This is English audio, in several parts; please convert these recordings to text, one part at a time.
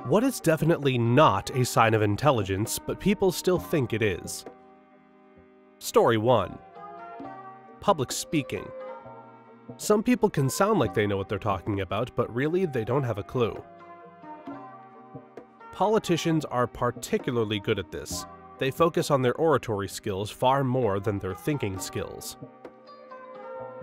What is definitely not a sign of intelligence, but people still think it is? Story 1. Public speaking. Some people can sound like they know what they're talking about, but really they don't have a clue. Politicians are particularly good at this. They focus on their oratory skills far more than their thinking skills.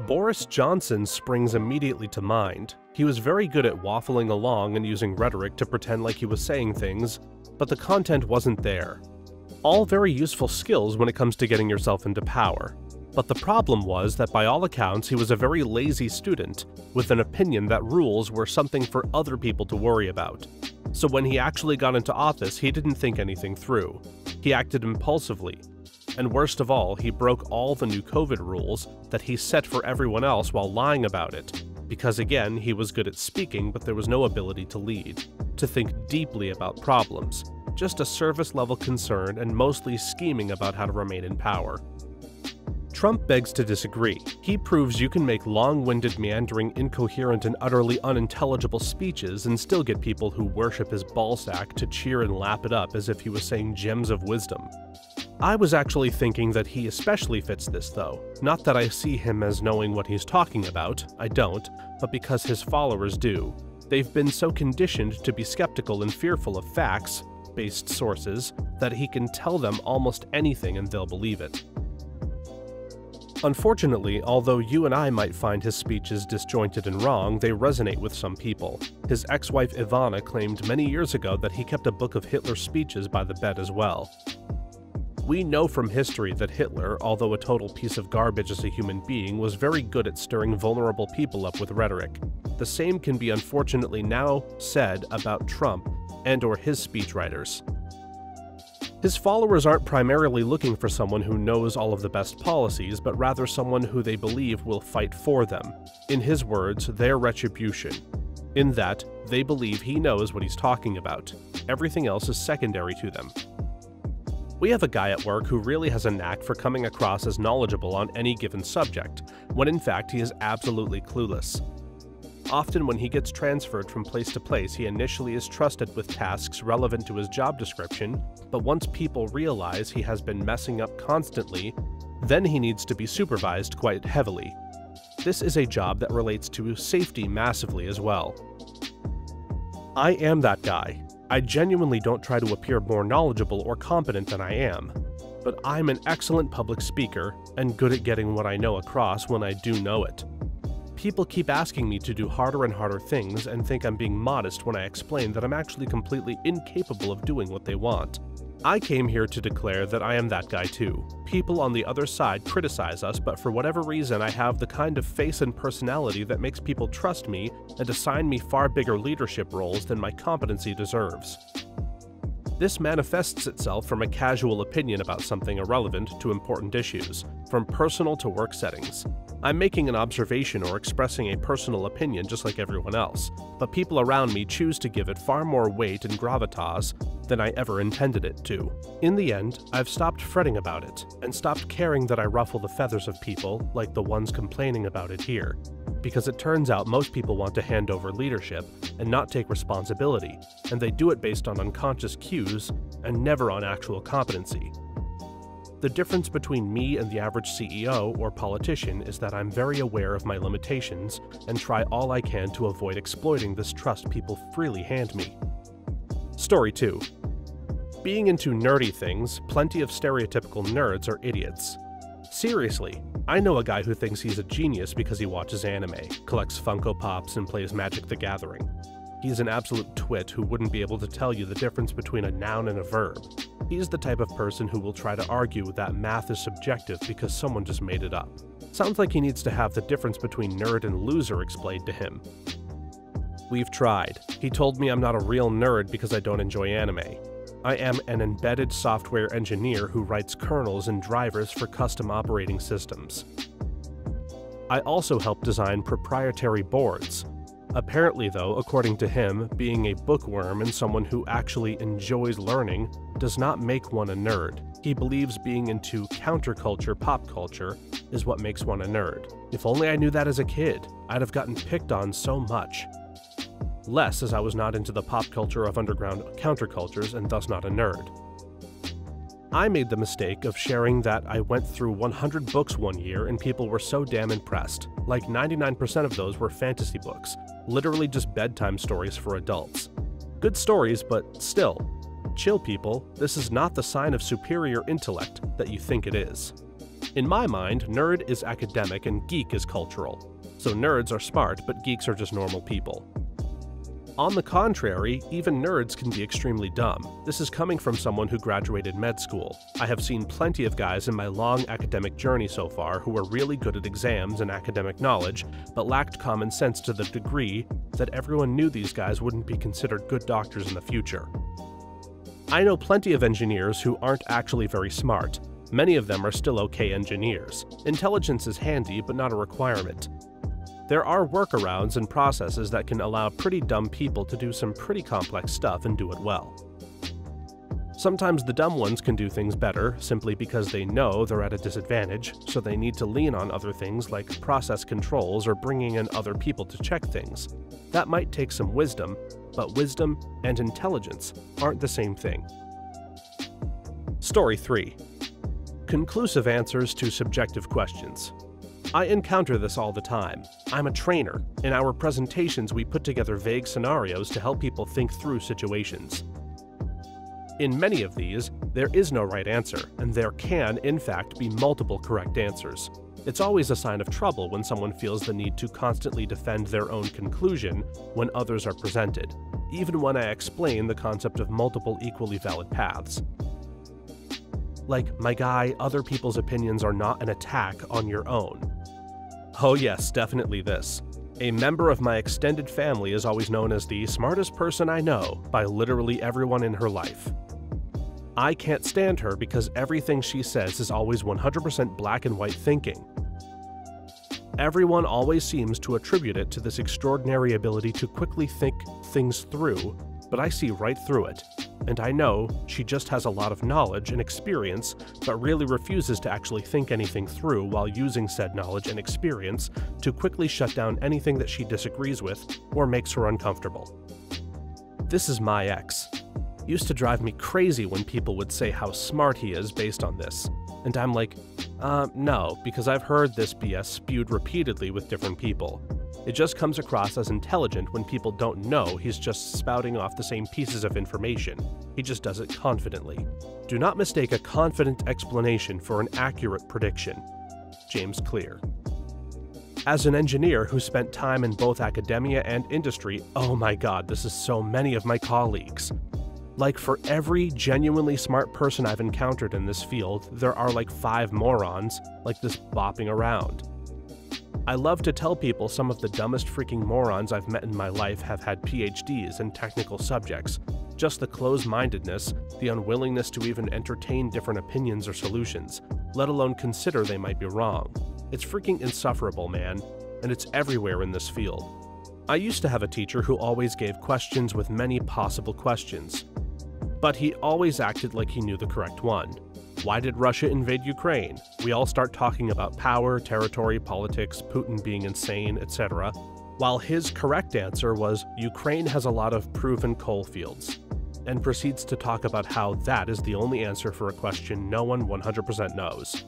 Boris Johnson springs immediately to mind. He was very good at waffling along and using rhetoric to pretend like he was saying things, but the content wasn't there. All very useful skills when it comes to getting yourself into power. But the problem was that by all accounts he was a very lazy student, with an opinion that rules were something for other people to worry about. So when he actually got into office, he didn't think anything through. He acted impulsively. And worst of all, he broke all the new COVID rules that he set for everyone else while lying about it. Because again, he was good at speaking, but there was no ability to lead, to think deeply about problems, just a service-level concern and mostly scheming about how to remain in power. Trump begs to disagree. He proves you can make long-winded, meandering, incoherent, and utterly unintelligible speeches and still get people who worship his ballsack to cheer and lap it up as if he was saying gems of wisdom. I was actually thinking that he especially fits this, though. Not that I see him as knowing what he's talking about, I don't, but because his followers do. They've been so conditioned to be skeptical and fearful of facts-based sources that he can tell them almost anything and they'll believe it. Unfortunately, although you and I might find his speeches disjointed and wrong, they resonate with some people. His ex-wife Ivana claimed many years ago that he kept a book of Hitler's speeches by the bed as well. We know from history that Hitler, although a total piece of garbage as a human being, was very good at stirring vulnerable people up with rhetoric. The same can be unfortunately now said about Trump and/or his speechwriters. His followers aren't primarily looking for someone who knows all of the best policies, but rather someone who they believe will fight for them. In his words, their retribution. In that, they believe he knows what he's talking about. Everything else is secondary to them. We have a guy at work who really has a knack for coming across as knowledgeable on any given subject, when in fact he is absolutely clueless. Often when he gets transferred from place to place, he initially is trusted with tasks relevant to his job description, but once people realize he has been messing up constantly, then he needs to be supervised quite heavily. This is a job that relates to safety massively as well. I am that guy. I genuinely don't try to appear more knowledgeable or competent than I am, but I'm an excellent public speaker and good at getting what I know across when I do know it. People keep asking me to do harder and harder things and think I'm being modest when I explain that I'm actually completely incapable of doing what they want. I came here to declare that I am that guy too. People on the other side criticize us, but for whatever reason I have the kind of face and personality that makes people trust me and assign me far bigger leadership roles than my competency deserves. This manifests itself from a casual opinion about something irrelevant to important issues, from personal to work settings. I'm making an observation or expressing a personal opinion just like everyone else, but people around me choose to give it far more weight and gravitas than I ever intended it to. In the end, I've stopped fretting about it, and stopped caring that I ruffle the feathers of people like the ones complaining about it here. Because it turns out most people want to hand over leadership and not take responsibility, and they do it based on unconscious cues and never on actual competency. The difference between me and the average CEO or politician is that I'm very aware of my limitations and try all I can to avoid exploiting this trust people freely hand me. Story 2. Being into nerdy things, plenty of stereotypical nerds are idiots. Seriously, I know a guy who thinks he's a genius because he watches anime, collects Funko Pops, and plays Magic the Gathering. He's an absolute twit who wouldn't be able to tell you the difference between a noun and a verb. He's the type of person who will try to argue that math is subjective because someone just made it up. Sounds like he needs to have the difference between nerd and loser explained to him. We've tried. He told me I'm not a real nerd because I don't enjoy anime. I am an embedded software engineer who writes kernels and drivers for custom operating systems. I also help design proprietary boards. Apparently though, according to him, being a bookworm and someone who actually enjoys learning does not make one a nerd. He believes being into counterculture pop culture is what makes one a nerd. If only I knew that as a kid, I'd have gotten picked on so much. less as I was not into the pop culture of underground countercultures and thus not a nerd. I made the mistake of sharing that I went through 100 books one year and people were so damn impressed. Like 99% of those were fantasy books, literally just bedtime stories for adults. Good stories, but still. Chill, people, this is not the sign of superior intellect that you think it is. In my mind, nerd is academic and geek is cultural. So nerds are smart, but geeks are just normal people. On the contrary, even nerds can be extremely dumb. This is coming from someone who graduated med school. I have seen plenty of guys in my long academic journey so far who were really good at exams and academic knowledge, but lacked common sense to the degree that everyone knew these guys wouldn't be considered good doctors in the future. I know plenty of engineers who aren't actually very smart. Many of them are still okay engineers. Intelligence is handy, but not a requirement. There are workarounds and processes that can allow pretty dumb people to do some pretty complex stuff and do it well. Sometimes the dumb ones can do things better simply because they know they're at a disadvantage, so they need to lean on other things like process controls or bringing in other people to check things. That might take some wisdom, but wisdom and intelligence aren't the same thing. Story 3. Conclusive answers to subjective questions. I encounter this all the time. I'm a trainer. In our presentations, we put together vague scenarios to help people think through situations. In many of these, there is no right answer, and there can, in fact, be multiple correct answers. It's always a sign of trouble when someone feels the need to constantly defend their own conclusion when others are presented, even when I explain the concept of multiple equally valid paths. Like, my guy, other people's opinions are not an attack on your own. Oh yes, definitely this. A member of my extended family is always known as the smartest person I know by literally everyone in her life. I can't stand her because everything she says is always 100% black and white thinking. Everyone always seems to attribute it to this extraordinary ability to quickly think things through, but I see right through it. And I know she just has a lot of knowledge and experience, but really refuses to actually think anything through while using said knowledge and experience to quickly shut down anything that she disagrees with or makes her uncomfortable. This is my ex. Used to drive me crazy when people would say how smart he is based on this. And I'm like, no, because I've heard this BS spewed repeatedly with different people. It just comes across as intelligent when people don't know he's just spouting off the same pieces of information. He just does it confidently. Do not mistake a confident explanation for an accurate prediction. James Clear. As an engineer who spent time in both academia and industry, oh my god, this is so many of my colleagues. Like, for every genuinely smart person I've encountered in this field, there are like 5 morons like this bopping around. I love to tell people some of the dumbest freaking morons I've met in my life have had PhDs in technical subjects. Just the closed-mindedness, the unwillingness to even entertain different opinions or solutions, let alone consider they might be wrong. It's freaking insufferable, man, and it's everywhere in this field. I used to have a teacher who always gave questions with many possible questions, but he always acted like he knew the correct one. Why did Russia invade Ukraine? We all start talking about power, territory, politics, Putin being insane, etc., while his correct answer was Ukraine has a lot of proven coal fields, and proceeds to talk about how that is the only answer for a question no one 100% knows.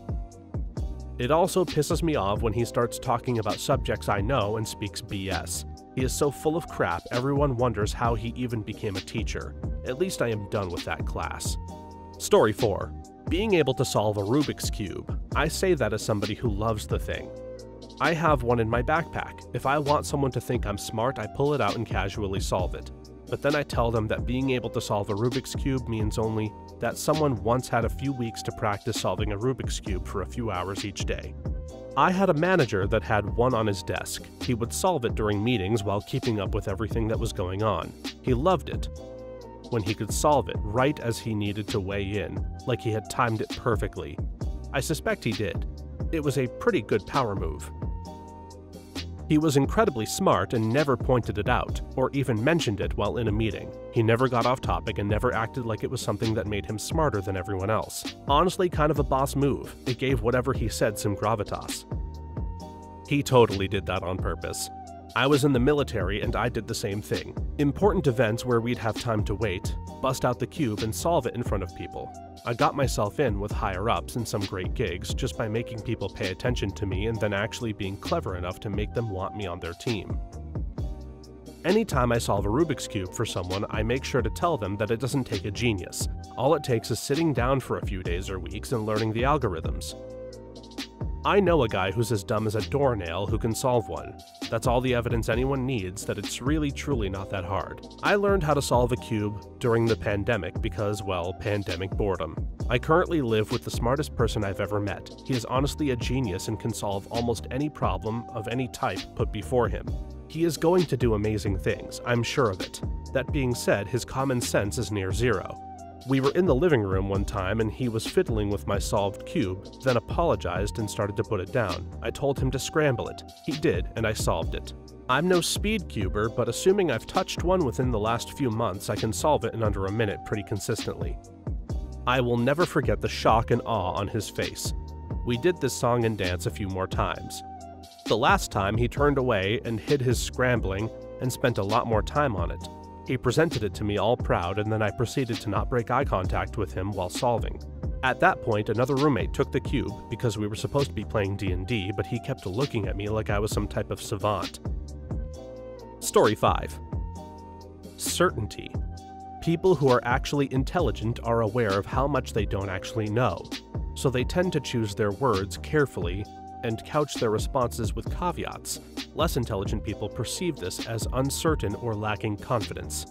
It also pisses me off when he starts talking about subjects I know and speaks BS. He is so full of crap, everyone wonders how he even became a teacher. At least I am done with that class. Story 4. Being able to solve a Rubik's Cube. I say that as somebody who loves the thing. I have one in my backpack. If I want someone to think I'm smart, I pull it out and casually solve it. But then I tell them that being able to solve a Rubik's Cube means only that someone once had a few weeks to practice solving a Rubik's Cube for a few hours each day. I had a manager that had one on his desk. He would solve it during meetings while keeping up with everything that was going on. He loved it when he could solve it right as he needed to weigh in, like he had timed it perfectly. I suspect he did. It was a pretty good power move. He was incredibly smart and never pointed it out, or even mentioned it while in a meeting. He never got off topic and never acted like it was something that made him smarter than everyone else. Honestly, kind of a boss move. It gave whatever he said some gravitas. He totally did that on purpose. I was in the military and I did the same thing. Important events where we'd have time to wait, bust out the cube and solve it in front of people. I got myself in with higher-ups in some great gigs just by making people pay attention to me and then actually being clever enough to make them want me on their team. Anytime I solve a Rubik's Cube for someone, I make sure to tell them that it doesn't take a genius. All it takes is sitting down for a few days or weeks and learning the algorithms. I know a guy who's as dumb as a doornail who can solve one. That's all the evidence anyone needs that it's really truly not that hard. I learned how to solve a cube during the pandemic because, well, pandemic boredom. I currently live with the smartest person I've ever met. He is honestly a genius and can solve almost any problem of any type put before him. He is going to do amazing things, I'm sure of it. That being said, his common sense is near zero. We were in the living room one time and he was fiddling with my solved cube, then apologized and started to put it down. I told him to scramble it. He did, and I solved it. I'm no speed cuber, but assuming I've touched one within the last few months, I can solve it in under a minute pretty consistently. I will never forget the shock and awe on his face. We did this song and dance a few more times. The last time he turned away and hid his scrambling and spent a lot more time on it. He presented it to me all proud, and then I proceeded to not break eye contact with him while solving. At that point, another roommate took the cube because we were supposed to be playing D&D, but he kept looking at me like I was some type of savant. Story 5. Certainty. People who are actually intelligent are aware of how much they don't actually know, so they tend to choose their words carefully and couch their responses with caveats. Less intelligent people perceive this as uncertain or lacking confidence.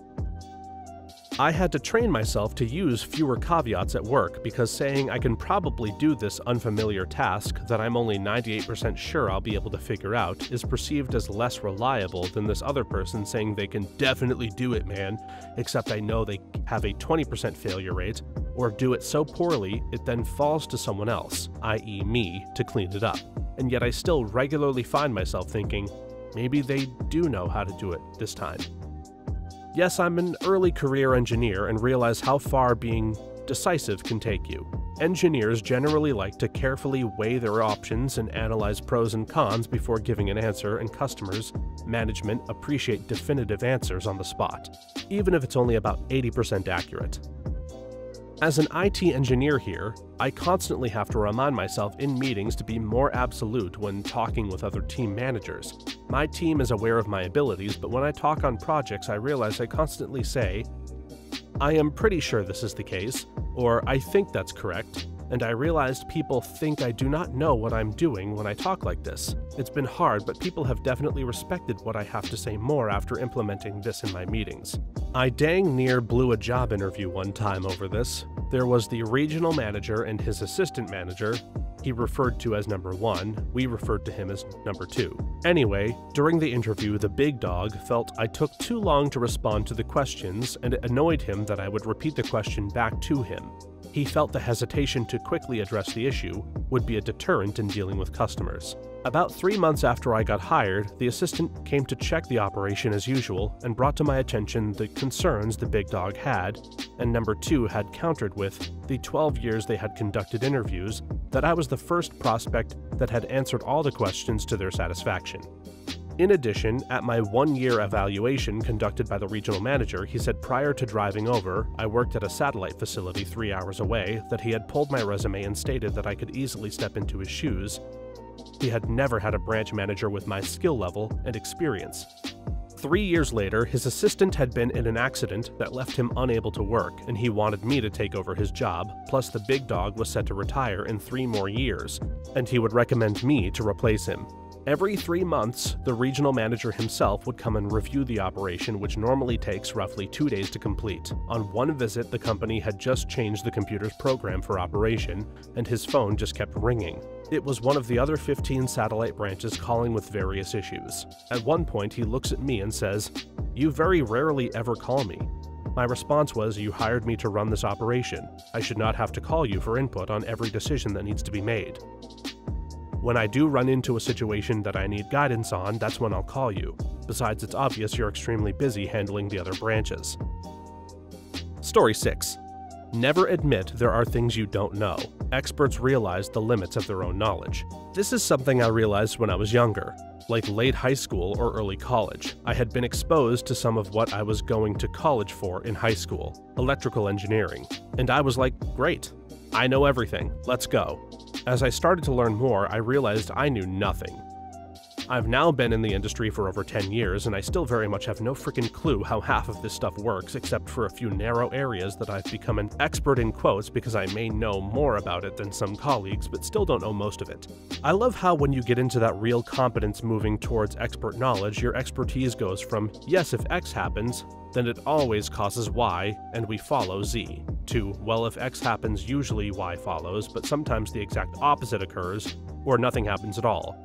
I had to train myself to use fewer caveats at work because saying I can probably do this unfamiliar task that I'm only 98% sure I'll be able to figure out is perceived as less reliable than this other person saying they can definitely do it, man, except I know they have a 20% failure rate, or do it so poorly it then falls to someone else, i.e. me, to clean it up. And yet I still regularly find myself thinking, maybe they do know how to do it this time. Yes, I'm an early career engineer and realize how far being decisive can take you. Engineers generally like to carefully weigh their options and analyze pros and cons before giving an answer, and customers, management appreciate definitive answers on the spot, even if it's only about 80% accurate. As an IT engineer here, I constantly have to remind myself in meetings to be more absolute when talking with other team managers. My team is aware of my abilities, but when I talk on projects, I realize I constantly say, I am pretty sure this is the case, or I think that's correct, and I realized people think I do not know what I'm doing when I talk like this. It's been hard, but people have definitely respected what I have to say more after implementing this in my meetings. I dang near blew a job interview one time over this. There was the regional manager and his assistant manager. He referred to as number 1, we referred to him as number 2. Anyway, during the interview, the big dog felt I took too long to respond to the questions, and it annoyed him that I would repeat the question back to him. He felt the hesitation to quickly address the issue would be a deterrent in dealing with customers. About 3 months after I got hired, the assistant came to check the operation as usual and brought to my attention the concerns the big dog had, and number 2 had countered with the 12 years they had conducted interviews that I was the first prospect that had answered all the questions to their satisfaction. In addition, at my 1-year evaluation conducted by the regional manager, he said prior to driving over, I worked at a satellite facility 3 hours away, that he had pulled my resume and stated that I could easily step into his shoes. He had never had a branch manager with my skill level and experience. 3 years later, his assistant had been in an accident that left him unable to work, and he wanted me to take over his job, plus the big dog was set to retire in 3 more years, and he would recommend me to replace him. Every 3 months, the regional manager himself would come and review the operation, which normally takes roughly 2 days to complete. On one visit, the company had just changed the computer's program for operation, and his phone just kept ringing. It was one of the other 15 satellite branches calling with various issues. At one point, he looks at me and says, "You very rarely ever call me." My response was, "You hired me to run this operation. I should not have to call you for input on every decision that needs to be made. When I do run into a situation that I need guidance on, that's when I'll call you. Besides, it's obvious you're extremely busy handling the other branches." Story 6. Never admit there are things you don't know. Experts realize the limits of their own knowledge. This is something I realized when I was younger. like late high school or early college. I had been exposed to some of what I was going to college for in high school, electrical engineering, and I was like, great, I know everything, let's go. As I started to learn more, I realized I knew nothing. I've now been in the industry for over 10 years, and I still very much have no freaking clue how half of this stuff works, except for a few narrow areas that I've become an expert in quotes because I may know more about it than some colleagues, but still don't know most of it. I love how when you get into that real competence moving towards expert knowledge, your expertise goes from, yes, if X happens, then it always causes Y, and we follow Z, to, well, if X happens, usually Y follows, but sometimes the exact opposite occurs, or nothing happens at all.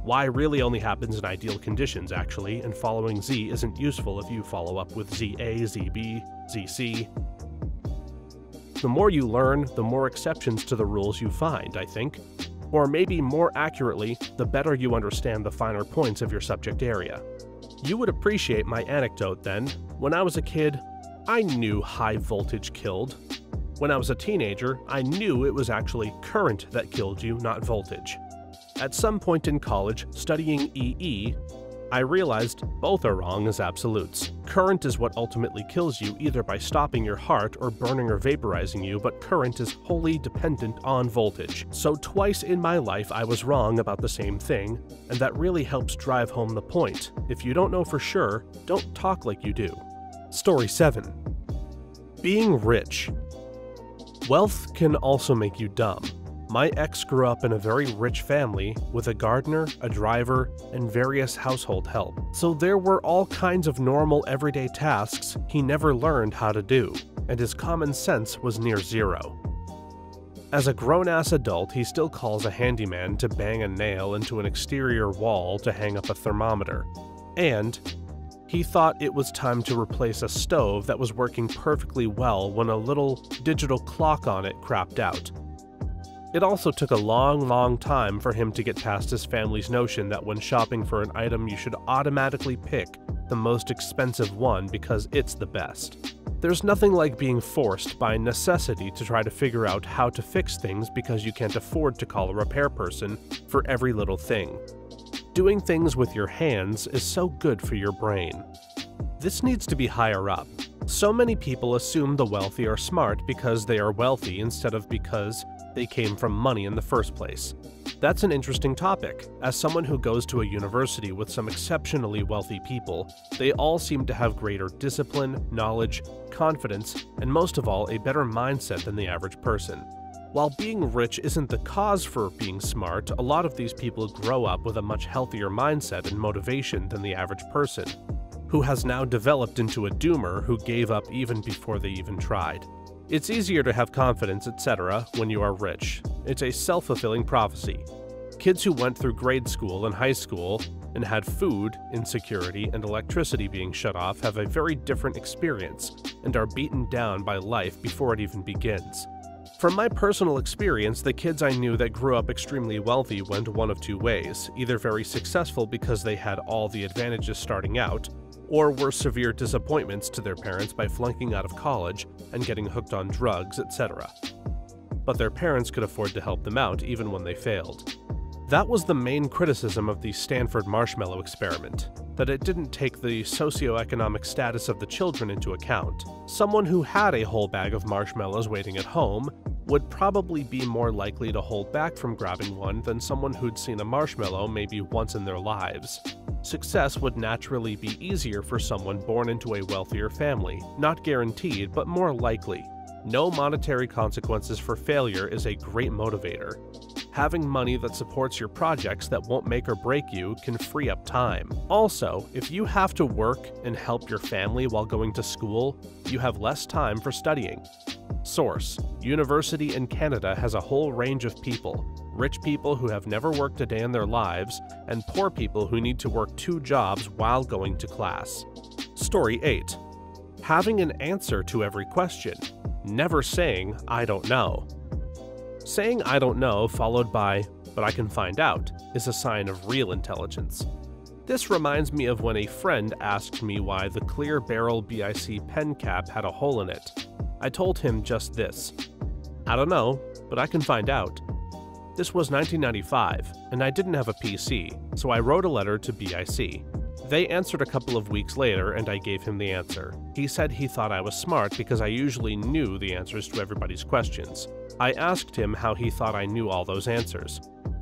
Y really only happens in ideal conditions, actually, and following Z isn't useful if you follow up with ZA, ZB, ZC. The more you learn, the more exceptions to the rules you find, I think. Or maybe more accurately, the better you understand the finer points of your subject area. You would appreciate my anecdote then. When I was a kid, I knew high voltage killed. When I was a teenager, I knew it was actually current that killed you, not voltage. At some point in college, studying EE, I realized both are wrong as absolutes. Current is what ultimately kills you, either by stopping your heart or burning or vaporizing you, but current is wholly dependent on voltage. So twice in my life I was wrong about the same thing, and that really helps drive home the point. If you don't know for sure, don't talk like you do. Story 7. Being rich. Wealth can also make you dumb. My ex grew up in a very rich family with a gardener, a driver, and various household help. So there were all kinds of normal everyday tasks he never learned how to do, and his common sense was near zero. As a grown-ass adult, he still calls a handyman to bang a nail into an exterior wall to hang up a thermometer. And he thought it was time to replace a stove that was working perfectly well when a little digital clock on it crapped out. It also took a long time for him to get past his family's notion that when shopping for an item you should automatically pick the most expensive one because it's the best. There's nothing like being forced by necessity to try to figure out how to fix things because you can't afford to call a repair person for every little thing. Doing things with your hands is so good for your brain. This needs to be higher up. So many people assume the wealthy are smart because they are wealthy instead of because they came from money in the first place. That's an interesting topic. As someone who goes to a university with some exceptionally wealthy people, they all seem to have greater discipline, knowledge, confidence, and most of all, a better mindset than the average person. While being rich isn't the cause for being smart, a lot of these people grow up with a much healthier mindset and motivation than the average person, who has now developed into a doomer who gave up even before they even tried. It's easier to have confidence, etc. when you are rich. It's a self-fulfilling prophecy. Kids who went through grade school and high school and had food insecurity and electricity being shut off have a very different experience and are beaten down by life before it even begins. From my personal experience, the kids I knew that grew up extremely wealthy went one of two ways, either very successful because they had all the advantages starting out, or were severe disappointments to their parents by flunking out of college and getting hooked on drugs, etc. But their parents could afford to help them out even when they failed. That was the main criticism of the Stanford marshmallow experiment, that it didn't take the socioeconomic status of the children into account. Someone who had a whole bag of marshmallows waiting at home would probably be more likely to hold back from grabbing one than someone who'd seen a marshmallow maybe once in their lives. Success would naturally be easier for someone born into a wealthier family, not guaranteed, but more likely. No monetary consequences for failure is a great motivator. Having money that supports your projects that won't make or break you can free up time. Also, if you have to work and help your family while going to school, you have less time for studying. Source: University in Canada has a whole range of people. Rich people who have never worked a day in their lives, and poor people who need to work 2 jobs while going to class. Story 8. Having an answer to every question. Never saying, "I don't know." Saying "I don't know" followed by "but I can find out" is a sign of real intelligence. This reminds me of when a friend asked me why the clear barrel BIC pen cap had a hole in it. I told him just this: "I don't know, but I can find out." This was 1995, and I didn't have a PC, so I wrote a letter to BIC. They answered a couple of weeks later, and I gave him the answer. He said he thought I was smart because I usually knew the answers to everybody's questions. I asked him how he thought I knew all those answers.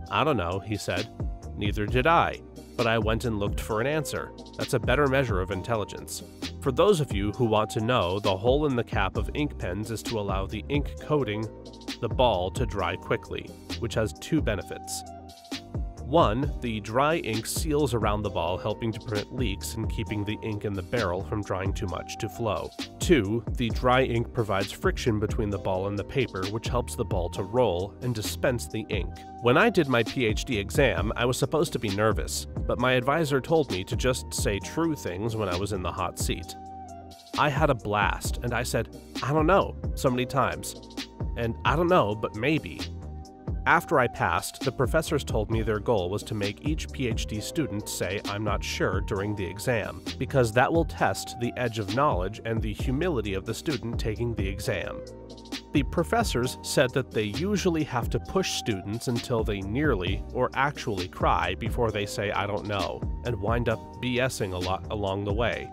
"I don't know," he said. "Neither did I, but I went and looked for an answer. That's a better measure of intelligence." For those of you who want to know, the hole in the cap of ink pens is to allow the ink coating the ball to dry quickly, which has two benefits. 1. The dry ink seals around the ball, helping to prevent leaks and keeping the ink in the barrel from drying too much to flow. 2. The dry ink provides friction between the ball and the paper, which helps the ball to roll and dispense the ink. When I did my PhD exam, I was supposed to be nervous, but my advisor told me to just say true things when I was in the hot seat. I had a blast, and I said, "I don't know," so many times. And "I don't know, but maybe." After I passed, the professors told me their goal was to make each PhD student say "I'm not sure" during the exam, because that will test the edge of knowledge and the humility of the student taking the exam. The professors said that they usually have to push students until they nearly or actually cry before they say "I don't know," and wind up BSing a lot along the way.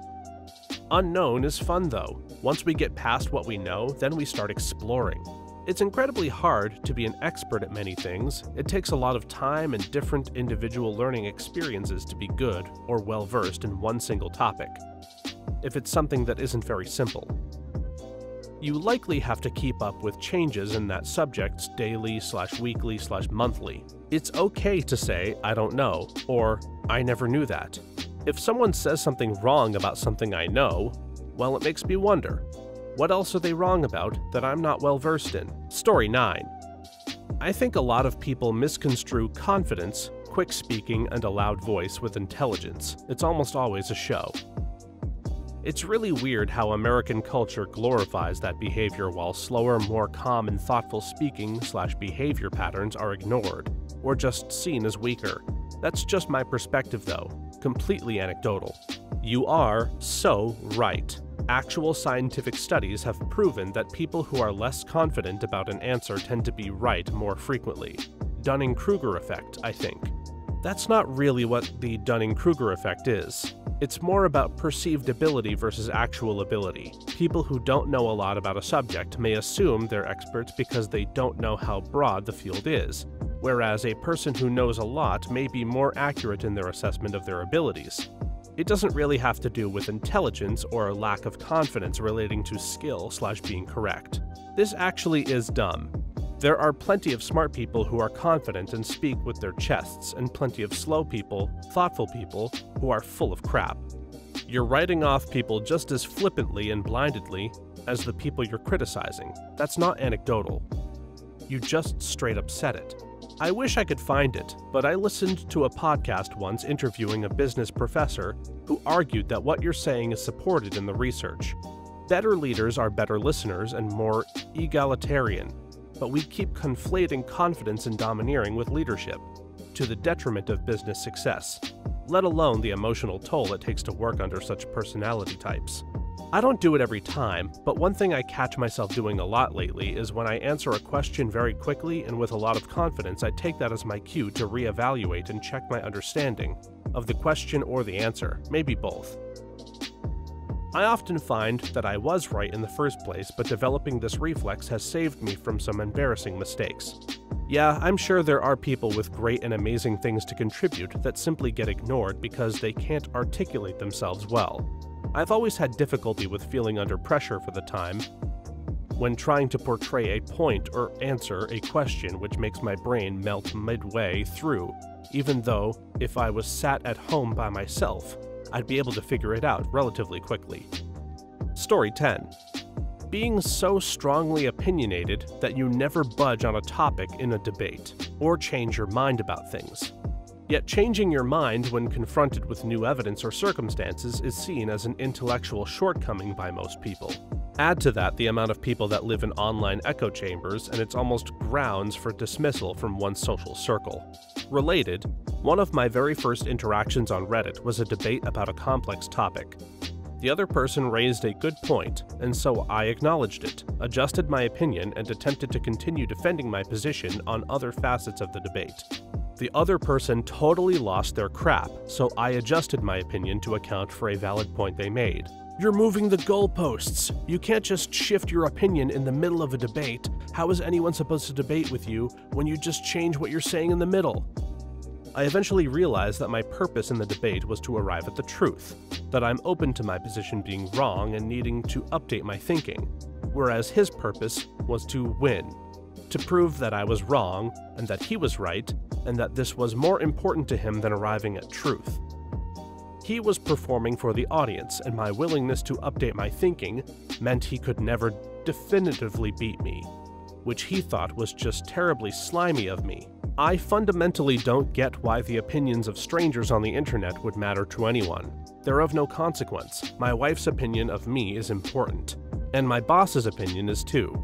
Unknown is fun though. Once we get past what we know, then we start exploring. It's incredibly hard to be an expert at many things. It takes a lot of time and different individual learning experiences to be good or well-versed in one single topic, if it's something that isn't very simple. You likely have to keep up with changes in that subject daily/weekly/monthly. It's okay to say "I don't know" or "I never knew that." If someone says something wrong about something I know, well, it makes me wonder, what else are they wrong about that I'm not well versed in? Story 9. I think a lot of people misconstrue confidence, quick speaking, and a loud voice with intelligence. It's almost always a show. It's really weird how American culture glorifies that behavior while slower, more calm and thoughtful speaking/behavior patterns are ignored, or just seen as weaker. That's just my perspective though, completely anecdotal. You are so right. Actual scientific studies have proven that people who are less confident about an answer tend to be right more frequently. Dunning-Kruger effect, I think. That's not really what the Dunning-Kruger effect is. It's more about perceived ability versus actual ability. People who don't know a lot about a subject may assume they're experts because they don't know how broad the field is, whereas a person who knows a lot may be more accurate in their assessment of their abilities. It doesn't really have to do with intelligence or a lack of confidence relating to skill/being correct. This actually is dumb. There are plenty of smart people who are confident and speak with their chests, and plenty of slow people, thoughtful people, who are full of crap. You're writing off people just as flippantly and blindedly as the people you're criticizing. That's not anecdotal. You just straight up said it. I wish I could find it, but I listened to a podcast once interviewing a business professor who argued that what you're saying is supported in the research. Better leaders are better listeners and more egalitarian, but we keep conflating confidence and domineering with leadership, to the detriment of business success, let alone the emotional toll it takes to work under such personality types. I don't do it every time, but one thing I catch myself doing a lot lately is when I answer a question very quickly and with a lot of confidence, I take that as my cue to reevaluate and check my understanding of the question or the answer, maybe both. I often find that I was right in the first place, but developing this reflex has saved me from some embarrassing mistakes. Yeah, I'm sure there are people with great and amazing things to contribute that simply get ignored because they can't articulate themselves well. I've always had difficulty with feeling under pressure for the time when trying to portray a point or answer a question, which makes my brain melt midway through, even though if I was sat at home by myself, I'd be able to figure it out relatively quickly. Story 10. Being so strongly opinionated that you never budge on a topic in a debate, or change your mind about things. Yet changing your mind when confronted with new evidence or circumstances is seen as an intellectual shortcoming by most people. Add to that the amount of people that live in online echo chambers, and it's almost grounds for dismissal from one's social circle. Related, one of my very first interactions on Reddit was a debate about a complex topic. The other person raised a good point, and so I acknowledged it, adjusted my opinion, and attempted to continue defending my position on other facets of the debate. The other person totally lost their crap, so I adjusted my opinion to account for a valid point they made. You're moving the goalposts. You can't just shift your opinion in the middle of a debate. How is anyone supposed to debate with you when you just change what you're saying in the middle? I eventually realized that my purpose in the debate was to arrive at the truth, that I'm open to my position being wrong and needing to update my thinking, whereas his purpose was to win, to prove that I was wrong and that he was right, and that this was more important to him than arriving at truth. He was performing for the audience, and my willingness to update my thinking meant he could never definitively beat me, which he thought was just terribly slimy of me. I fundamentally don't get why the opinions of strangers on the internet would matter to anyone. They're of no consequence. My wife's opinion of me is important, and my boss's opinion is too.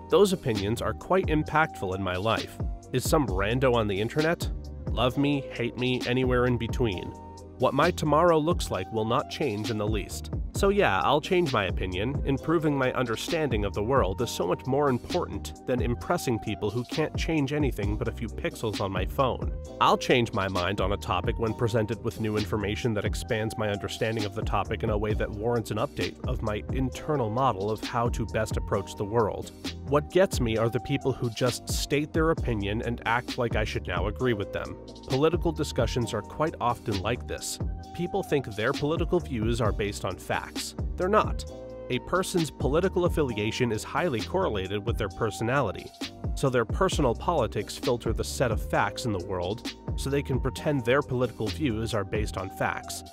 Those opinions are quite impactful in my life. Is some rando on the internet? Love me, hate me, anywhere in between. What my tomorrow looks like will not change in the least. So yeah, I'll change my opinion. Improving my understanding of the world is so much more important than impressing people who can't change anything but a few pixels on my phone. I'll change my mind on a topic when presented with new information that expands my understanding of the topic in a way that warrants an update of my internal model of how to best approach the world. What gets me are the people who just state their opinion and act like I should now agree with them. Political discussions are quite often like this. People think their political views are based on facts. They're not. A person's political affiliation is highly correlated with their personality, so their personal politics filter the set of facts in the world so they can pretend their political views are based on facts,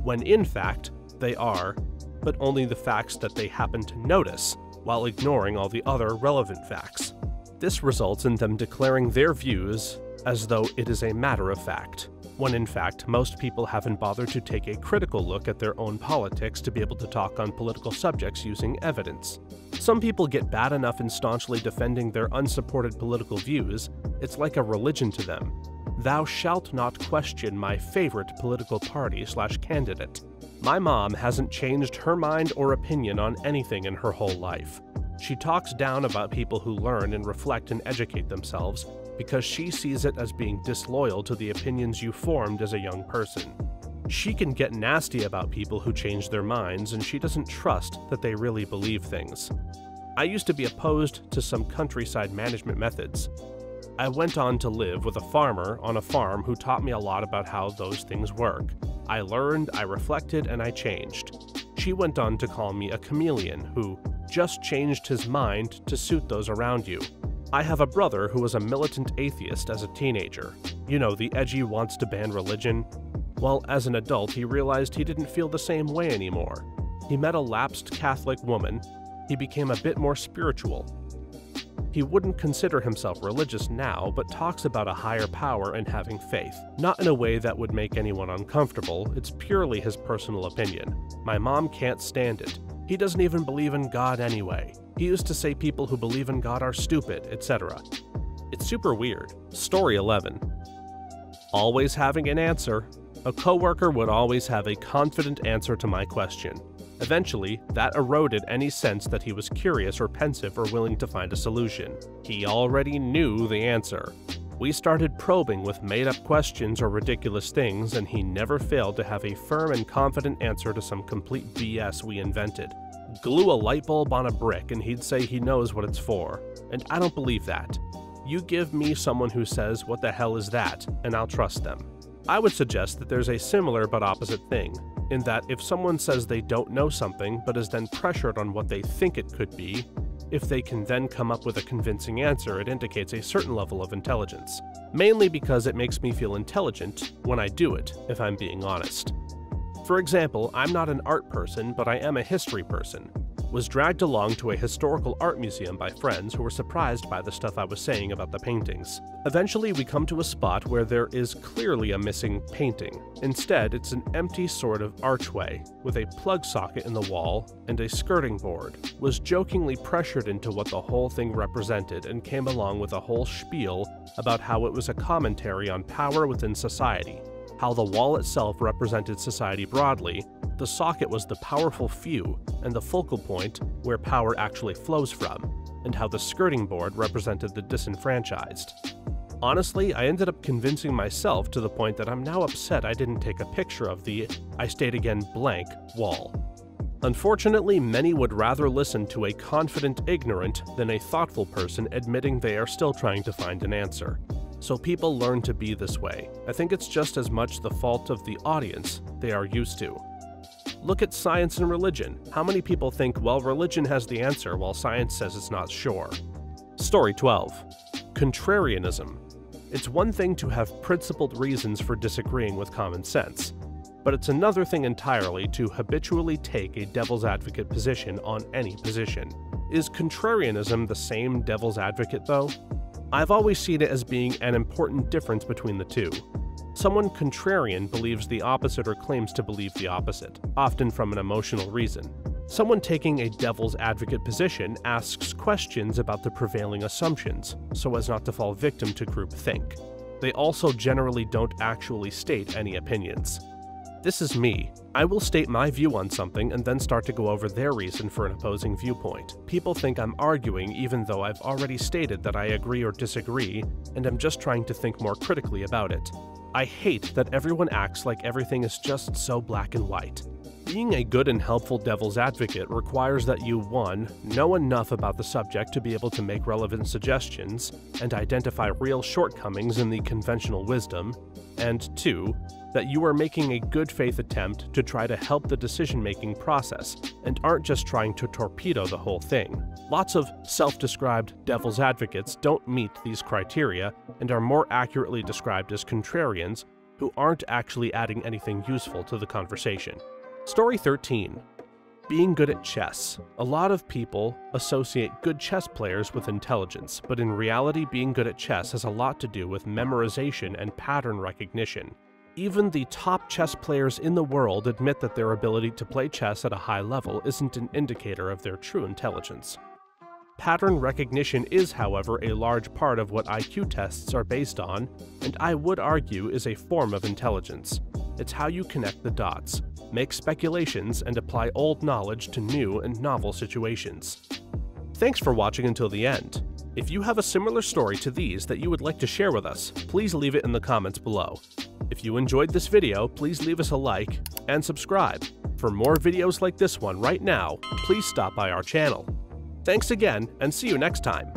when in fact they are, but only the facts that they happen to notice, while ignoring all the other relevant facts. This results in them declaring their views as though it is a matter of fact, when in fact most people haven't bothered to take a critical look at their own politics to be able to talk on political subjects using evidence. Some people get bad enough in staunchly defending their unsupported political views, it's like a religion to them. Thou shalt not question my favorite political party/candidate. My mom hasn't changed her mind or opinion on anything in her whole life. She talks down about people who learn and reflect and educate themselves because she sees it as being disloyal to the opinions you formed as a young person. She can get nasty about people who change their minds, and she doesn't trust that they really believe things. I used to be opposed to some countryside management methods. I went on to live with a farmer on a farm who taught me a lot about how those things work. I learned, I reflected, and I changed. She went on to call me a chameleon who just changed his mind to suit those around you. I have a brother who was a militant atheist as a teenager. You know, the edgy wants to ban religion. Well, as an adult, he realized he didn't feel the same way anymore. He met a lapsed Catholic woman. He became a bit more spiritual. He wouldn't consider himself religious now, but talks about a higher power and having faith. Not in a way that would make anyone uncomfortable, it's purely his personal opinion. My mom can't stand it. He doesn't even believe in God anyway. He used to say people who believe in God are stupid, etc. It's super weird. Story 11. Always having an answer. A coworker would always have a confident answer to my question. Eventually, that eroded any sense that he was curious or pensive or willing to find a solution. He already knew the answer. We started probing with made-up questions or ridiculous things, and he never failed to have a firm and confident answer to some complete BS we invented. Glue a light bulb on a brick and he'd say he knows what it's for. And I don't believe that. You give me someone who says, "What the hell is that?" and I'll trust them. I would suggest that there's a similar but opposite thing, in that if someone says they don't know something but is then pressured on what they think it could be, if they can then come up with a convincing answer, it indicates a certain level of intelligence. Mainly because it makes me feel intelligent when I do it, if I'm being honest. For example, I'm not an art person, but I am a history person. Was dragged along to a historical art museum by friends who were surprised by the stuff I was saying about the paintings. Eventually, we come to a spot where there is clearly a missing painting. Instead, it's an empty sort of archway, with a plug socket in the wall and a skirting board. Was jokingly pressured into what the whole thing represented and came along with a whole spiel about how it was a commentary on power within society, how the wall itself represented society broadly, The socket was the powerful few and the focal point where power actually flows from, and how the skirting board represented the disenfranchised. Honestly, I ended up convincing myself to the point that I'm now upset I didn't take a picture of the, I state again, blank wall. Unfortunately, many would rather listen to a confident ignorant than a thoughtful person admitting they are still trying to find an answer. So people learn to be this way. I think it's just as much the fault of the audience they are used to. Look at science and religion. How many people think, well, religion has the answer while science says it's not sure? Story 12. Contrarianism. It's one thing to have principled reasons for disagreeing with common sense, but it's another thing entirely to habitually take a devil's advocate position on any position. Is contrarianism the same devil's advocate, though? I've always seen it as being an important difference between the two. Someone contrarian believes the opposite or claims to believe the opposite, often from an emotional reason. Someone taking a devil's advocate position asks questions about the prevailing assumptions, so as not to fall victim to groupthink. They also generally don't actually state any opinions. This is me. I will state my view on something and then start to go over their reason for an opposing viewpoint. People think I'm arguing even though I've already stated that I agree or disagree, and I'm just trying to think more critically about it. I hate that everyone acts like everything is just so black and white. Being a good and helpful devil's advocate requires that you 1. Know enough about the subject to be able to make relevant suggestions and identify real shortcomings in the conventional wisdom, and 2. That you are making a good faith attempt to try to help the decision-making process and aren't just trying to torpedo the whole thing. Lots of self-described devil's advocates don't meet these criteria and are more accurately described as contrarians who aren't actually adding anything useful to the conversation. Story 13. Being good at chess. A lot of people associate good chess players with intelligence, but in reality, being good at chess has a lot to do with memorization and pattern recognition. Even the top chess players in the world admit that their ability to play chess at a high level isn't an indicator of their true intelligence. Pattern recognition is, however, a large part of what IQ tests are based on, and I would argue is a form of intelligence. It's how you connect the dots, make speculations, and apply old knowledge to new and novel situations. Thanks for watching until the end. If you have a similar story to these that you would like to share with us, please leave it in the comments below. If you enjoyed this video, please leave us a like and subscribe. For more videos like this one right now, please stop by our channel. Thanks again, and see you next time.